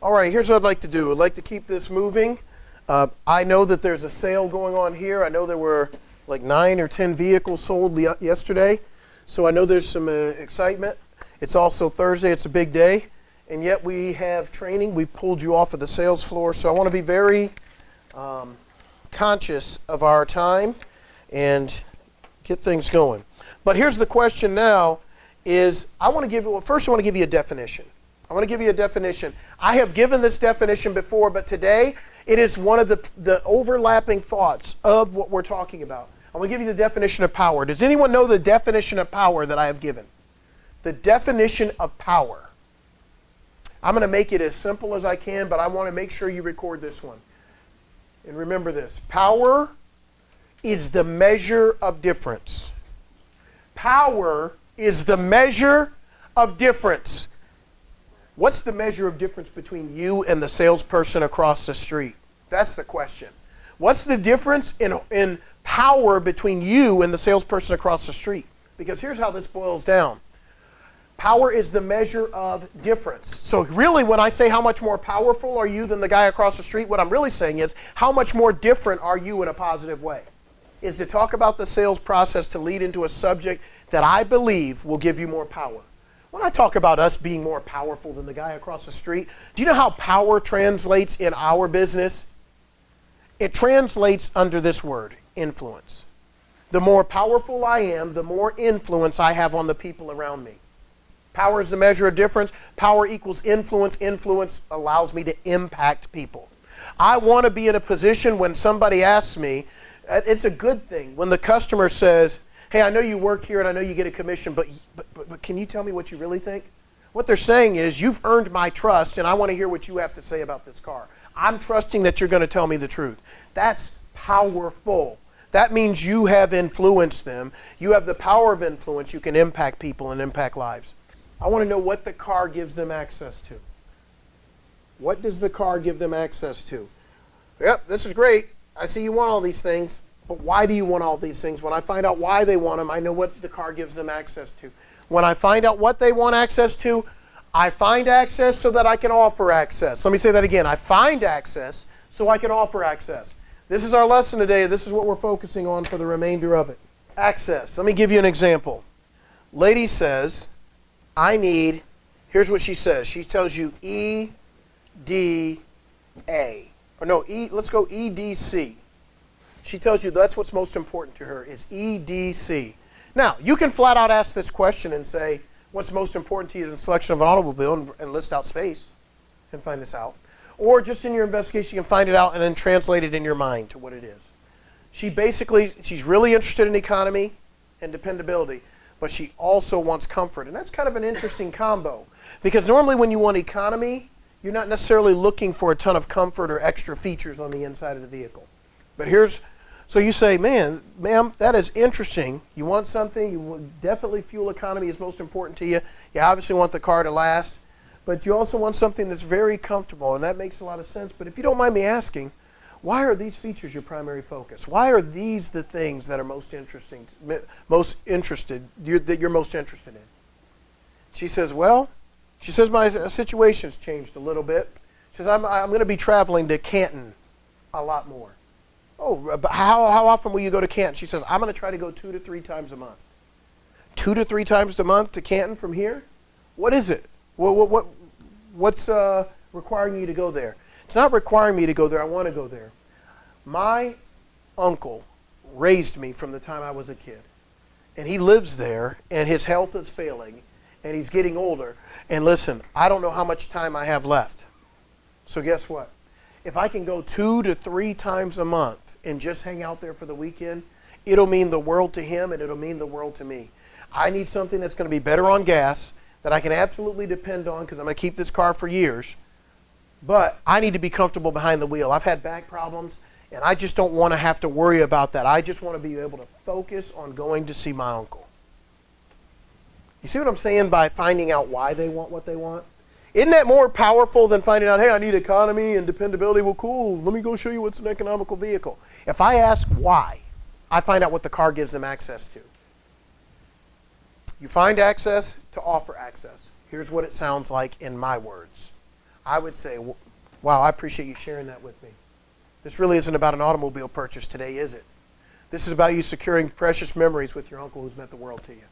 All right, here's what I'd like to do. I'd like to keep this moving. I know that there's a sale going on here. I know there were like 9 or 10 vehicles sold yesterday. So I know there's some excitement. It's also Thursday. It's a big day. And yet we have training. We've pulled you off of the sales floor. So I want to be very conscious of our time and get things going. But here's the question now is I want to give you, first I want to give you a definition. I want to give you a definition. I have given this definition before, but today it is one of the overlapping thoughts of what we're talking about. I'm going to give you the definition of power. Does anyone know the definition of power that I have given? The definition of power. I'm going to make it as simple as I can, but I want to make sure you record this one. And remember this. Power is the measure of difference. Power is the measure of difference. What's the measure of difference between you and the salesperson across the street? That's the question. What's the difference in power between you and the salesperson across the street? Because here's how this boils down. Power is the measure of difference. So really when I say how much more powerful are you than the guy across the street, what I'm really saying is how much more different are you in a positive way? Is to talk about the sales process to lead into a subject that I believe will give you more power. When I talk about us being more powerful than the guy across the street, do you know how power translates in our business? It translates under this word, influence. The more powerful I am, the more influence I have on the people around me. Power is the measure of difference. Power equals influence. Influence allows me to impact people. I want to be in a position when somebody asks me, it's a good thing, when the customer says, hey, I know you work here and I know you get a commission, but can you tell me what you really think? What they're saying is, you've earned my trust and I want to hear what you have to say about this car. I'm trusting that you're going to tell me the truth. That's powerful. That means you have influenced them. You have the power of influence. You can impact people and impact lives. I want to know what the car gives them access to. What does the car give them access to? Yep, this is great. I see you want all these things. But why do you want all these things? When I find out why they want them, I know what the car gives them access to. When I find out what they want access to, I find access so that I can offer access. Let me say that again. I find access so I can offer access. This is our lesson today. This is what we're focusing on for the remainder of it. Access. Let me give you an example. Lady says, I need, here's what she says. She tells you EDA. Or no, let's go EDC. She tells you that's what's most important to her is EDC. Now, you can flat out ask this question and say, what's most important to you in the selection of an automobile and list out space and find this out. Or just in your investigation, you can find it out and then translate it in your mind to what it is. She's really interested in economy and dependability, but she also wants comfort. And that's kind of an interesting combo because normally when you want economy, you're not necessarily looking for a ton of comfort or extra features on the inside of the vehicle. But so you say, ma'am, that is interesting. You want something, definitely fuel economy is most important to you. You obviously want the car to last, but you also want something that's very comfortable, and that makes a lot of sense. But if you don't mind me asking, why are these features your primary focus? Why are these the things that are that you're most interested in? She says, my situation's changed a little bit. She says, I'm going to be traveling to Canton a lot more. Oh, but how often will you go to Canton? She says, I'm going to try to go 2 to 3 times a month. 2 to 3 times a month to Canton from here? What is it? What's requiring you to go there? It's not requiring me to go there. I want to go there. My uncle raised me from the time I was a kid. And he lives there, and his health is failing, and he's getting older. And listen, I don't know how much time I have left. So guess what? If I can go 2 to 3 times a month and just hang out there for the weekend, it'll mean the world to him and it'll mean the world to me. I need something that's going to be better on gas, that I can absolutely depend on because I'm going to keep this car for years. But I need to be comfortable behind the wheel. I've had back problems and I just don't want to have to worry about that. I just want to be able to focus on going to see my uncle. You see what I'm saying by finding out why they want what they want? Isn't that more powerful than finding out, hey, I need economy and dependability? Well, cool. Let me go show you what's an economical vehicle. If I ask why, I find out what the car gives them access to. You find access to offer access. Here's what it sounds like in my words. I would say, wow, I appreciate you sharing that with me. This really isn't about an automobile purchase today, is it? This is about you securing precious memories with your uncle who's meant the world to you.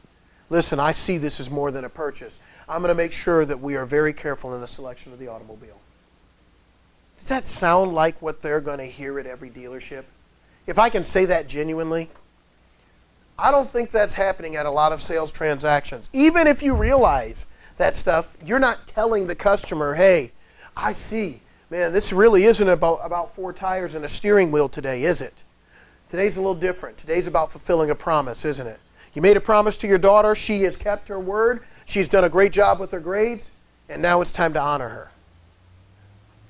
Listen, I see this as more than a purchase. I'm going to make sure that we are very careful in the selection of the automobile. Does that sound like what they're going to hear at every dealership? If I can say that genuinely, I don't think that's happening at a lot of sales transactions. Even if you realize that stuff, you're not telling the customer, hey, I see, man, this really isn't about 4 tires and a steering wheel today, is it? Today's a little different. Today's about fulfilling a promise, isn't it? You made a promise to your daughter. She has kept her word. She's done a great job with her grades, and now it's time to honor her.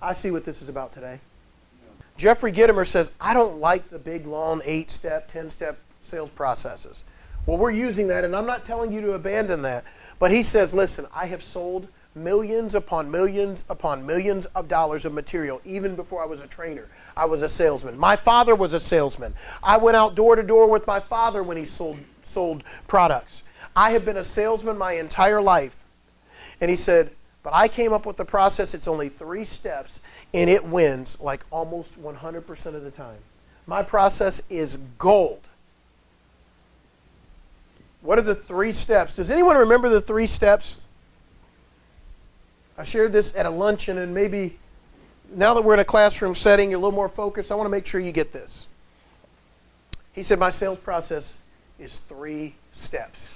I see what this is about today. Jeffrey Gitomer says, I don't like the big, long 8-step, 10-step sales processes. Well, we're using that, and I'm not telling you to abandon that. But he says, listen, I have sold millions upon millions upon millions of dollars of material, even before I was a trainer. I was a salesman. My father was a salesman. I went out door to door with my father when he sold products. I have been a salesman my entire life. And he said, but I came up with the process. It's only 3 steps, and it wins like almost 100% of the time. My process is gold. What are the 3 steps? Does anyone remember the 3 steps? I shared this at a luncheon, and maybe now that we're in a classroom setting, you're a little more focused. I want to make sure you get this. He said, my sales process is 3 steps.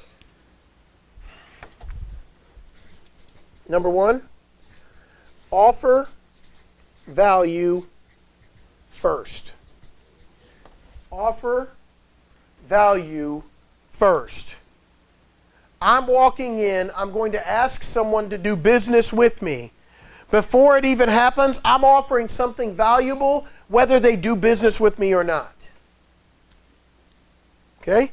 Number 1, offer value first. Offer value first. I'm walking in, I'm going to ask someone to do business with me. Before it even happens, I'm offering something valuable, whether they do business with me or not. Okay?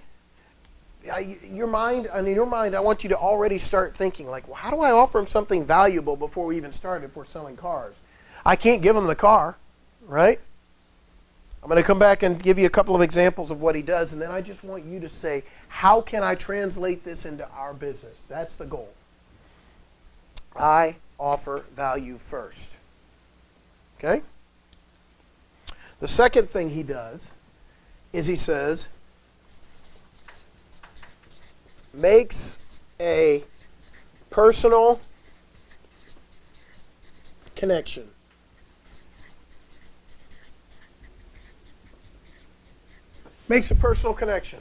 In your mind, I want you to already start thinking, like, well, how do I offer them something valuable before we even start if we're selling cars? I can't give them the car, right? I'm going to come back and give you a couple of examples of what he does, and then I just want you to say, how can I translate this into our business? That's the goal. I offer value first. Okay? The second thing he does is he says, makes a personal connection. Makes a personal connection.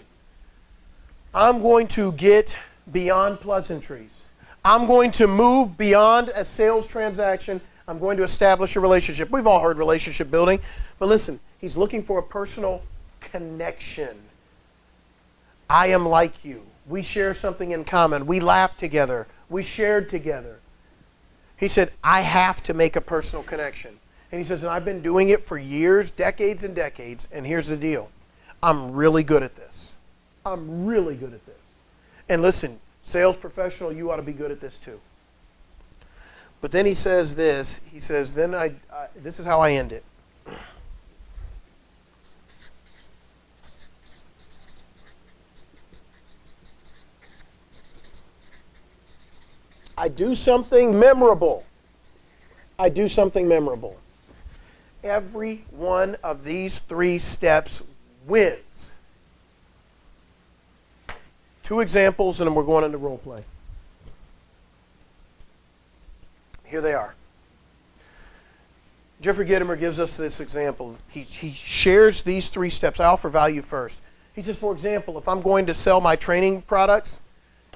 I'm going to get beyond pleasantries. I'm going to move beyond a sales transaction. I'm going to establish a relationship. We've all heard relationship building, but listen, he's looking for a personal connection. I am like you. We share something in common. We laughed together. We shared together. He said, I have to make a personal connection. And he says, and I've been doing it for years, decades and decades, and here's the deal. I'm really good at this. I'm really good at this. And listen, sales professional, you ought to be good at this too. But then he says this. He says, then this is how I end it. I do something memorable. I do something memorable. Every one of these 3 steps wins. 2 examples, and then we're going into role play. Here they are. Jeffrey Gitomer gives us this example. He shares these 3 steps. I offer value first. He says, for example, if I'm going to sell my training products,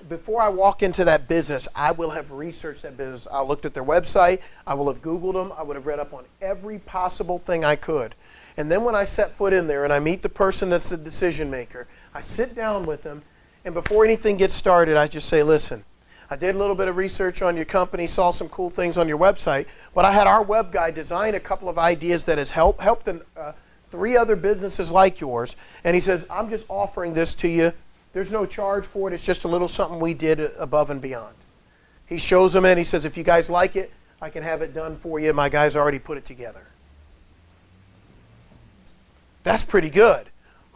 before I walk into that business, I will have researched that business. I looked at their website. I will have Googled them. I would have read up on every possible thing I could. And then when I set foot in there and I meet the person that's the decision maker, I sit down with them, and before anything gets started, I just say, listen, I did a little bit of research on your company, saw some cool things on your website, but I had our web guy design a couple of ideas that has helped 3 other businesses like yours. And he says, I'm just offering this to you. There's no charge for it. It's just a little something we did above and beyond. He shows them in. He says, if you guys like it, I can have it done for you. My guys already put it together. That's pretty good.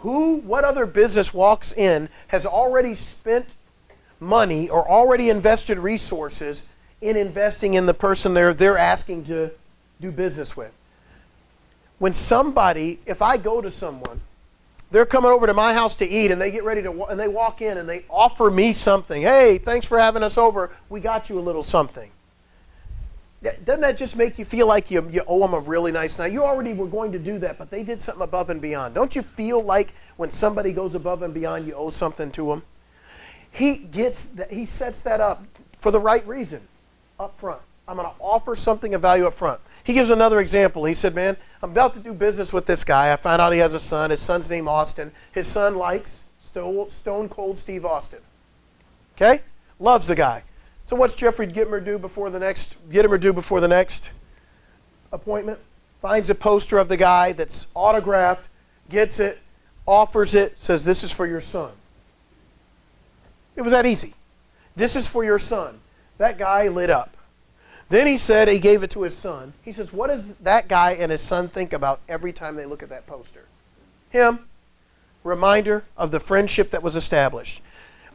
What other business walks in, has already spent money or already invested resources in investing in the person they're asking to do business with. When somebody, if I go to someone, they're coming over to my house to eat, and they get ready to, and they walk in and they offer me something. Hey, thanks for having us over. We got you a little something. Doesn't that just make you feel like you owe them a really nice night? You already were going to do that, but they did something above and beyond. Don't you feel like when somebody goes above and beyond, you owe something to them? He sets that up for the right reason, up front. I'm going to offer something of value up front. He gives another example. He said, man, I'm about to do business with this guy. I found out he has a son. His son's named Austin. His son likes Stone Cold Steve Austin. Okay? Loves the guy. So what's Jeffrey Gitmer do before the next appointment? Finds a poster of the guy that's autographed, gets it, offers it, says, this is for your son. It was that easy. This is for your son. That guy lit up. Then he said he gave it to his son. He says, what does that guy and his son think about every time they look at that poster? Him. Reminder of the friendship that was established.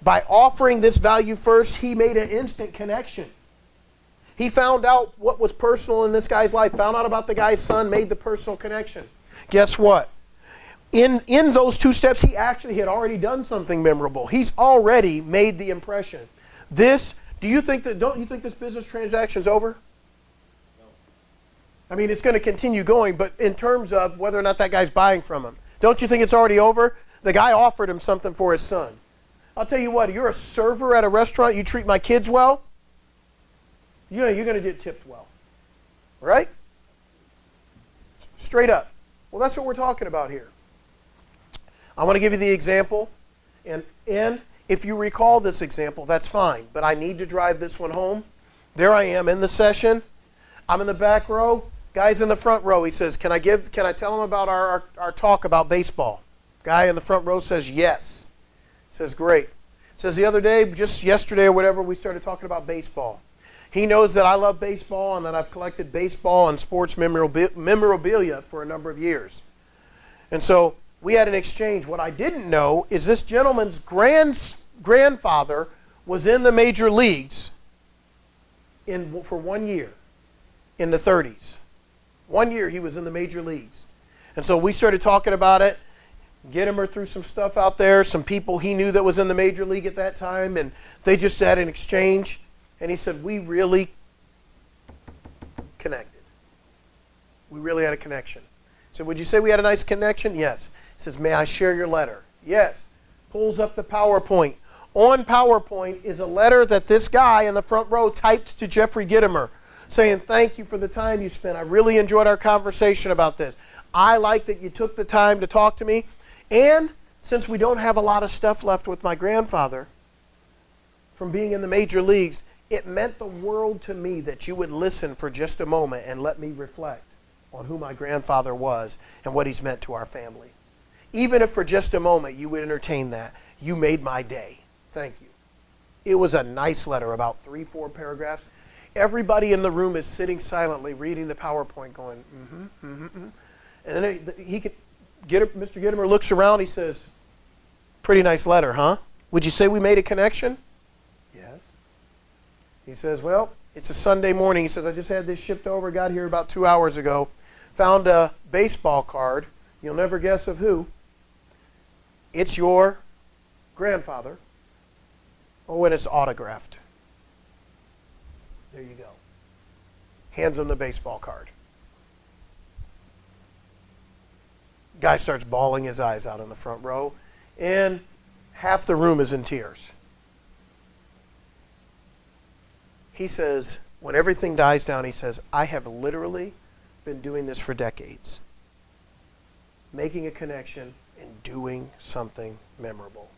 By offering this value first, he made an instant connection. He found out what was personal in this guy's life, found out about the guy's son, made the personal connection. Guess what? In those two steps, he had already done something memorable. He's already made the impression. Don't you think this business transaction's over? No. I mean, it's going to continue going, but in terms of whether or not that guy's buying from him, don't you think it's already over? The guy offered him something for his son. I'll tell you what, you're a server at a restaurant, you treat my kids well, you're going to get tipped well. Right? Straight up. Well, that's what we're talking about here. I want to give you the example, and if you recall this example, that's fine, but I need to drive this one home. There I am in the session. I'm in the back row. Guy's in the front row. He says, can I tell him about our talk about baseball? Guy in the front row says, yes. Says, great. Says the other day, just yesterday or whatever, we started talking about baseball. He knows that I love baseball and that I've collected baseball and sports memorabilia for a number of years. And so we had an exchange. What I didn't know is this gentleman's grandfather was in the major leagues for 1 year in the 30s. 1 year he was in the major leagues. And so we started talking about it. Gittimer threw some stuff out there, some people he knew that was in the major league at that time, and they just had an exchange. And he said, we really connected. We really had a connection. So would you say we had a nice connection? Yes. He says, may I share your letter? Yes. Pulls up the PowerPoint. On PowerPoint is a letter that this guy in the front row typed to Jeffrey Gittimer saying, thank you for the time you spent. I really enjoyed our conversation about this. I like that you took the time to talk to me. And since we don't have a lot of stuff left with my grandfather from being in the major leagues, it meant the world to me that you would listen for just a moment and let me reflect on who my grandfather was and what he's meant to our family. Even if for just a moment you would entertain that, you made my day. Thank you. It was a nice letter, about 3-4 paragraphs. Everybody in the room is sitting silently reading the PowerPoint going, And then Mr. Gittimer looks around, he says, pretty nice letter, huh? Would you say we made a connection? Yes. He says, well, it's a Sunday morning. He says, I just had this shipped over, got here about 2 hours ago, found a baseball card. You'll never guess of who. It's your grandfather. Oh, and it's autographed. There you go. Hands him the baseball card. Guy starts bawling his eyes out in the front row, and half the room is in tears. He says, when everything dies down, he says, I have literally been doing this for decades. Making a connection and doing something memorable.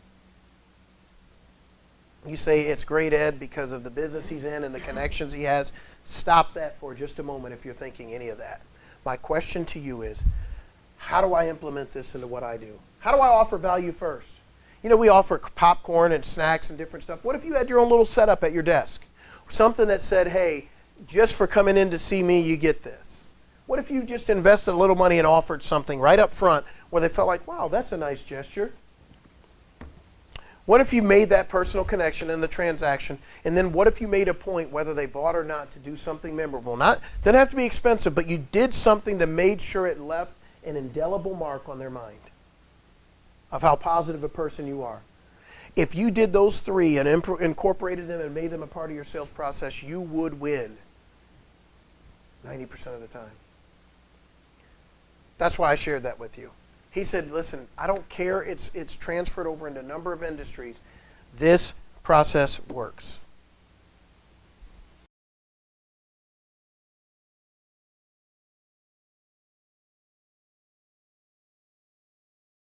You say it's great, Ed, because of the business he's in and the connections he has. Stop that for just a moment if you're thinking any of that. My question to you is, how do I implement this into what I do? How do I offer value first? You know, we offer popcorn and snacks and different stuff. What if you had your own little setup at your desk? Something that said, hey, just for coming in to see me, you get this. What if you just invested a little money and offered something right up front where they felt like, wow, that's a nice gesture? What if you made that personal connection in the transaction, and then what if you made a point, whether they bought or not, to do something memorable? Didn't have to be expensive, but you did something that made sure it left an indelible mark on their mind of how positive a person you are. If you did those three and incorporated them and made them a part of your sales process, you would win 90% of the time. That's why I shared that with you. He said, listen, I don't care. It's transferred over into a number of industries. This process works.